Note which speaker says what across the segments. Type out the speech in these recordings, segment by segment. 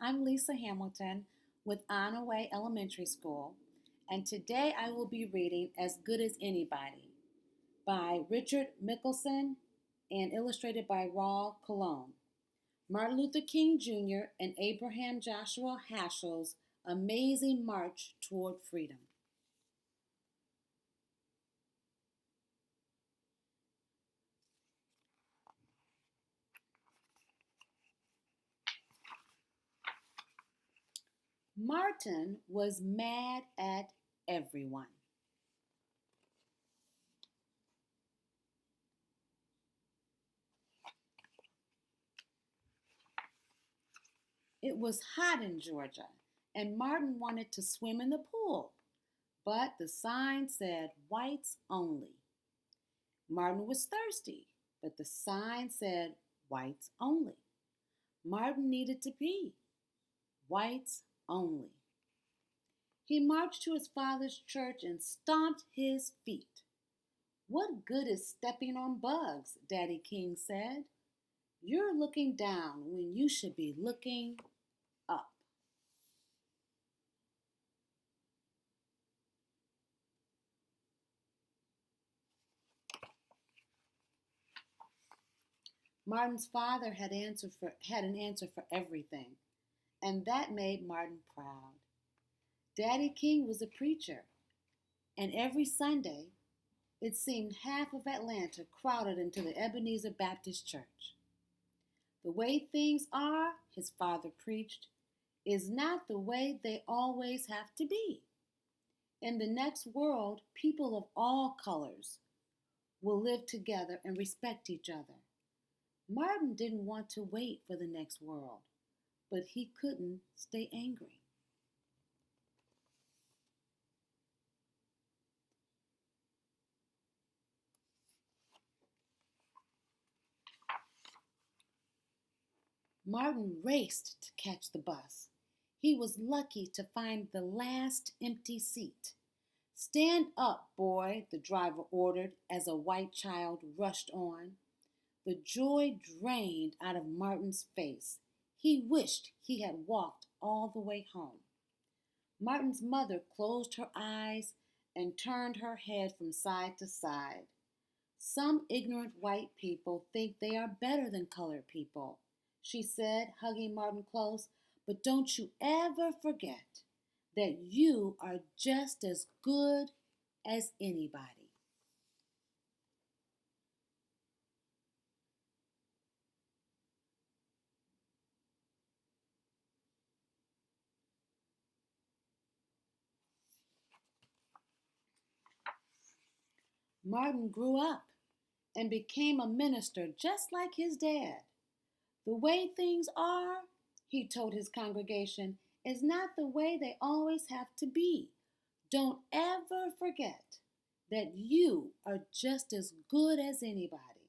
Speaker 1: I'm Lisa Hamilton with On Way Elementary School, and today I will be reading As Good as Anybody by Richard Michelson and illustrated by Raul Colon. Martin Luther King Jr. and Abraham Joshua Heschel's amazing march toward freedom. Martin was mad at everyone. It was hot in Georgia, and Martin wanted to swim in the pool, but the sign said whites only. Martin was thirsty, but the sign said whites only. Martin needed to pee. Whites only. He marched to his father's church and stomped his feet. What good is stepping on bugs? Daddy King said. You're looking down when you should be looking up. Martin's father had an answer for everything, and that made Martin proud. Daddy King was a preacher, and every Sunday it seemed half of Atlanta crowded into the Ebenezer Baptist Church. The way things are, his father preached, is not the way they always have to be. In the next world, people of all colors will live together and respect each other. Martin didn't want to wait for the next world, but he couldn't stay angry. Martin raced to catch the bus. He was lucky to find the last empty seat. Stand up, boy, the driver ordered as a white child rushed on. The joy drained out of Martin's face. He wished he had walked all the way home. Martin's mother closed her eyes and turned her head from side to side. Some ignorant white people think they are better than colored people, she said, hugging Martin close. But don't you ever forget that you are just as good as anybody. Martin grew up and became a minister just like his dad. The way things are, he told his congregation, is not the way they always have to be. Don't ever forget that you are just as good as anybody.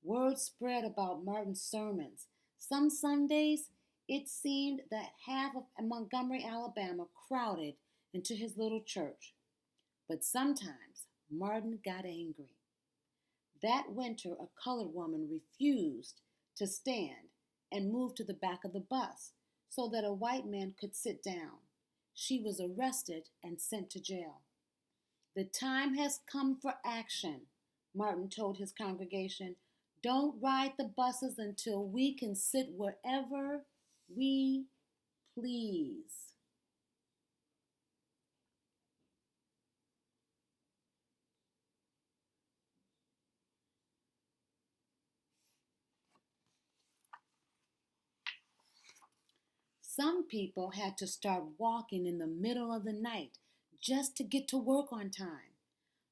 Speaker 1: Word spread about Martin's sermons. Some Sundays, it seemed that half of Montgomery, Alabama crowded into his little church. But sometimes Martin got angry. That winter, a colored woman refused to stand and moved to the back of the bus so that a white man could sit down. She was arrested and sent to jail. The time has come for action, Martin told his congregation. Don't ride the buses until we can sit wherever we please. Some people had to start walking in the middle of the night just to get to work on time.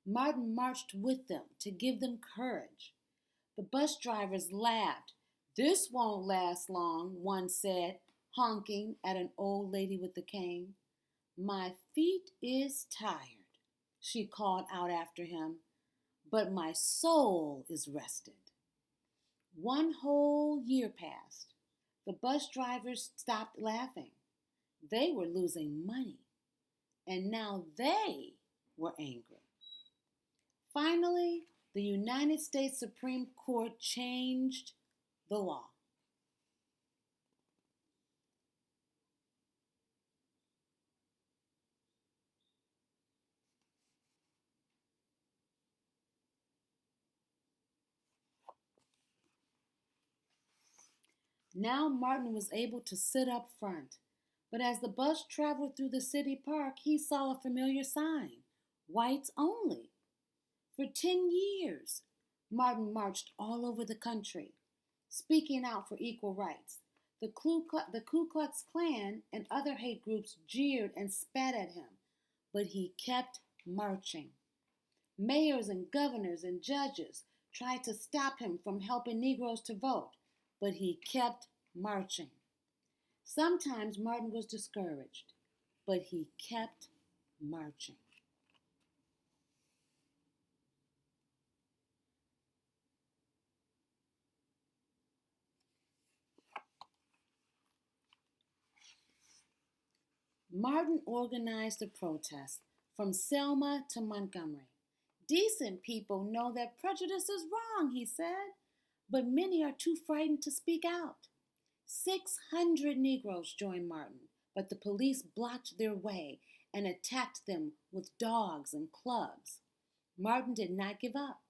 Speaker 1: Martin marched with them to give them courage. The bus drivers laughed. This won't last long, one said, honking at an old lady with a cane. My feet is tired, she called out after him, but my soul is rested. One whole year passed. The bus drivers stopped laughing. They were losing money, and now they were angry. Finally, the United States Supreme Court changed the law. Now Martin was able to sit up front, but as the bus traveled through the city park, he saw a familiar sign: whites only. For 10 years, Martin marched all over the country, speaking out for equal rights. The Ku Klux Klan and other hate groups jeered and spat at him, but he kept marching. Mayors and governors and judges tried to stop him from helping Negroes to vote, but he kept marching. Sometimes Martin was discouraged, but he kept marching. Martin organized a protest from Selma to Montgomery. Decent people know that prejudice is wrong, he said, but many are too frightened to speak out. 600 Negroes joined Martin, but the police blocked their way and attacked them with dogs and clubs. Martin did not give up.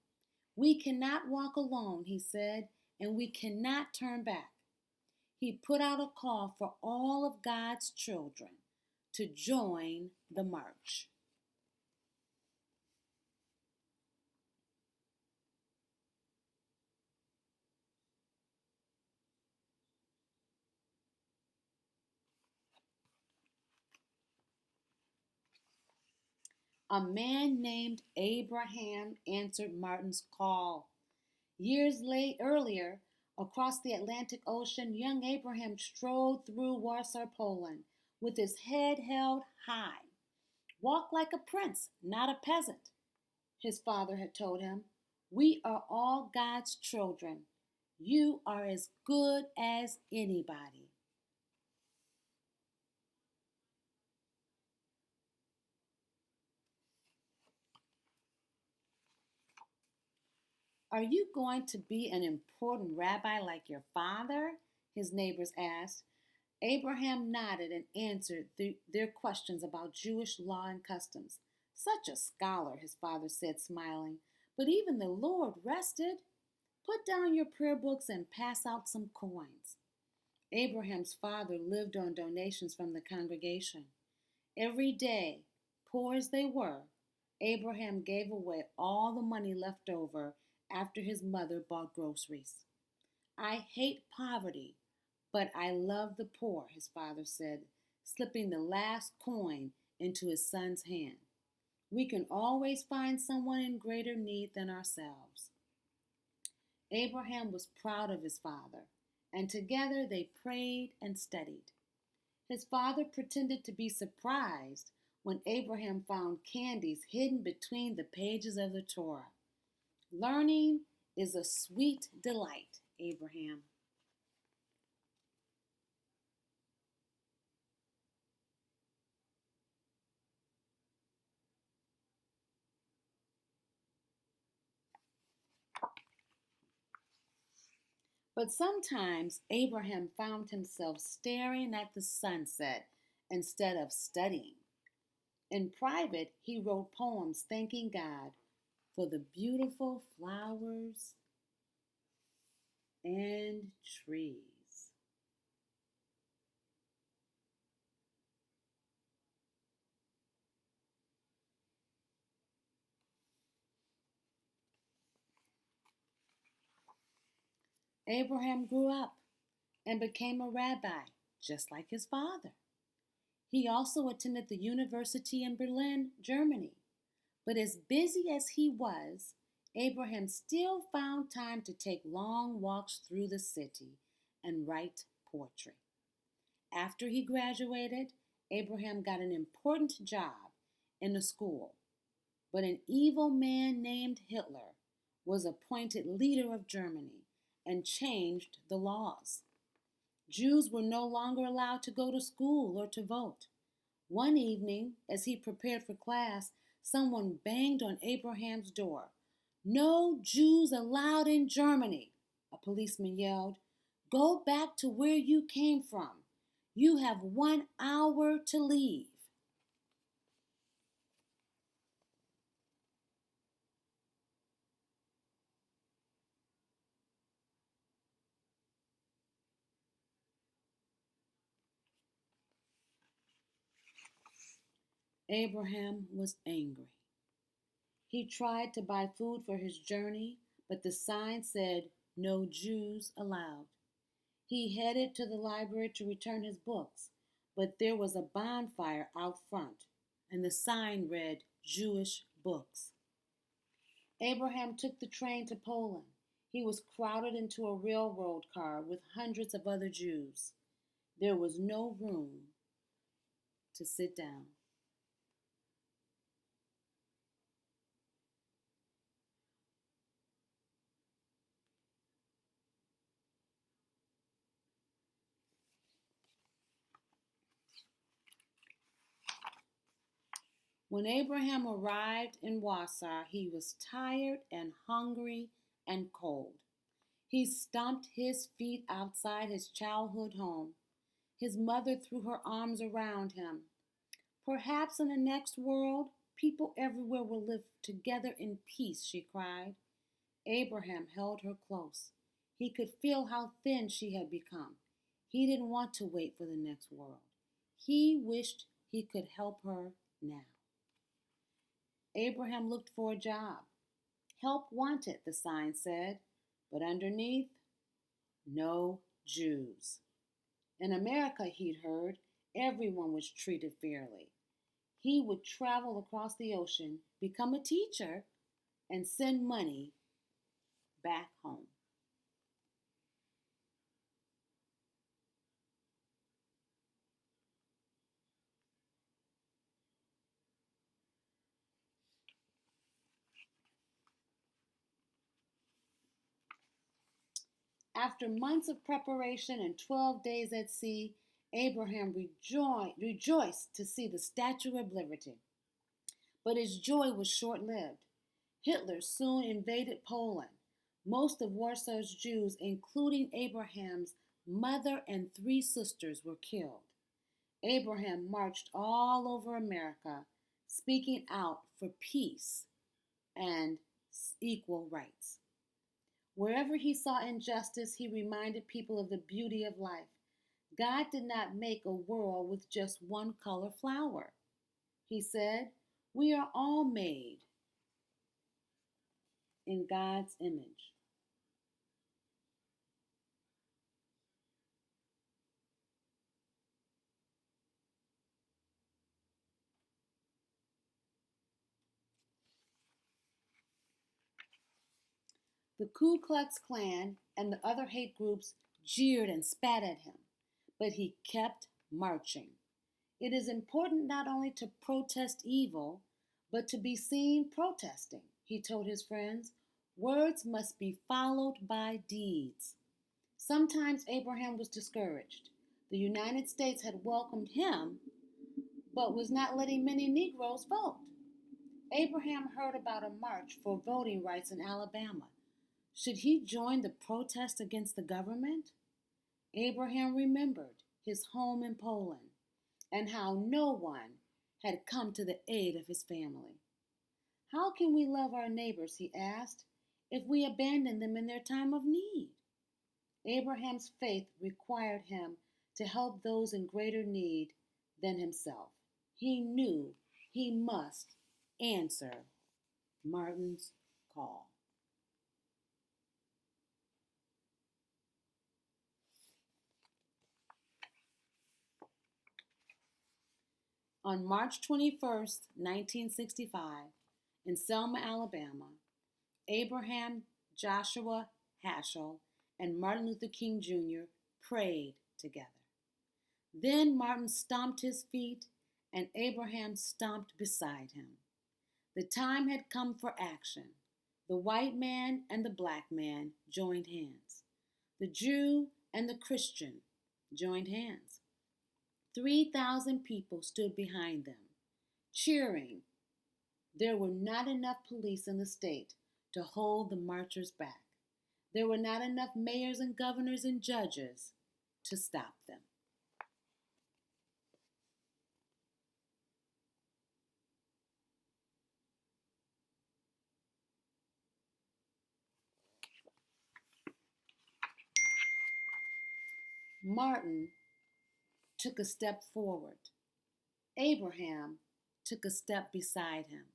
Speaker 1: We cannot walk alone, he said, and we cannot turn back. He put out a call for all of God's children to join the march. A man named Abraham answered Martin's call. Earlier, across the Atlantic Ocean, young Abraham strolled through Warsaw, Poland, with his head held high. Walk like a prince, not a peasant, his father had told him. We are all God's children. You are as good as anybody. Are you going to be an important rabbi like your father? His neighbors asked. Abraham nodded and answered their questions about Jewish law and customs. Such a scholar, his father said, smiling. But even the Lord rested. Put down your prayer books and pass out some coins. Abraham's father lived on donations from the congregation. Every day, poor as they were, Abraham gave away all the money left over after his mother bought groceries. I hate poverty, but I love the poor, his father said, slipping the last coin into his son's hand. We can always find someone in greater need than ourselves. Abraham was proud of his father, and together they prayed and studied. His father pretended to be surprised when Abraham found candies hidden between the pages of the Torah. Learning is a sweet delight, Abraham. But sometimes Abraham found himself staring at the sunset instead of studying. In private, he wrote poems thanking God for the beautiful flowers and trees. Abraham grew up and became a rabbi, just like his father. He also attended the university in Berlin, Germany. But as busy as he was, Abraham still found time to take long walks through the city and write poetry. After he graduated, Abraham got an important job in a school, but an evil man named Hitler was appointed leader of Germany and changed the laws. Jews were no longer allowed to go to school or to vote. One evening, as he prepared for class, someone banged on Abraham's door. No Jews allowed in Germany, a policeman yelled. Go back to where you came from. You have 1 hour to leave. Abraham was angry. He tried to buy food for his journey, but the sign said, "No Jews allowed." He headed to the library to return his books, but there was a bonfire out front, and the sign read, "Jewish books." Abraham took the train to Poland. He was crowded into a railroad car with hundreds of other Jews. There was no room to sit down. When Abraham arrived in Warsaw, he was tired and hungry and cold. He stomped his feet outside his childhood home. His mother threw her arms around him. "Perhaps in the next world, people everywhere will live together in peace," she cried. Abraham held her close. He could feel how thin she had become. He didn't want to wait for the next world. He wished he could help her now. Abraham looked for a job. "Help wanted," the sign said, but underneath, "No Jews." In America, he'd heard, everyone was treated fairly. He would travel across the ocean, become a teacher, and send money back home. After months of preparation and 12 days at sea, Abraham rejoiced to see the Statue of Liberty. But his joy was short lived. Hitler soon invaded Poland. Most of Warsaw's Jews, including Abraham's mother and three sisters, were killed. Abraham marched all over America, speaking out for peace and equal rights. Wherever he saw injustice, he reminded people of the beauty of life. God did not make a world with just one color flower. He said, "We are all made in God's image." The Ku Klux Klan and the other hate groups jeered and spat at him, but he kept marching. It is important not only to protest evil, but to be seen protesting, he told his friends. Words must be followed by deeds. Sometimes Abraham was discouraged. The United States had welcomed him, but was not letting many Negroes vote. Abraham heard about a march for voting rights in Alabama. Should he join the protest against the government? Abraham remembered his home in Poland and how no one had come to the aid of his family. How can we love our neighbors, he asked, if we abandon them in their time of need? Abraham's faith required him to help those in greater need than himself. He knew he must answer Martin's call. On March 21st, 1965, in Selma, Alabama, Abraham Joshua Heschel and Martin Luther King Jr. prayed together. Then Martin stomped his feet and Abraham stomped beside him. The time had come for action. The white man and the black man joined hands. The Jew and the Christian joined hands. 3,000 people stood behind them, cheering. There were not enough police in the state to hold the marchers back. There were not enough mayors and governors and judges to stop them. Martin took a step forward. Abraham took a step beside him.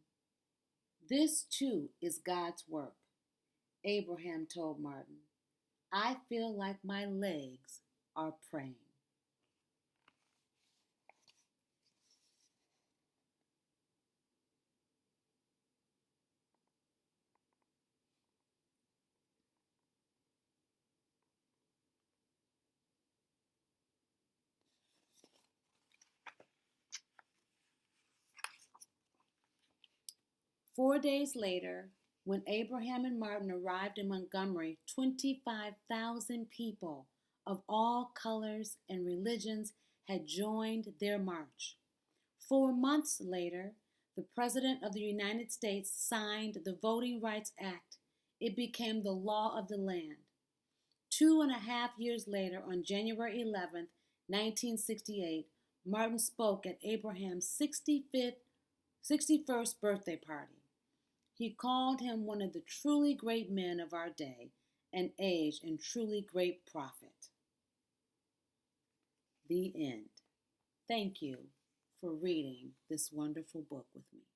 Speaker 1: This too is God's work, Abraham told Martin. I feel like my legs are praying. 4 days later, when Abraham and Martin arrived in Montgomery, 25,000 people of all colors and religions had joined their march. 4 months later, the President of the United States signed the Voting Rights Act. It became the law of the land. 2.5 years later, on January 11th, 1968, Martin spoke at Abraham's 61st birthday party. He called him one of the truly great men of our day, an age and truly great prophet. The end. Thank you for reading this wonderful book with me.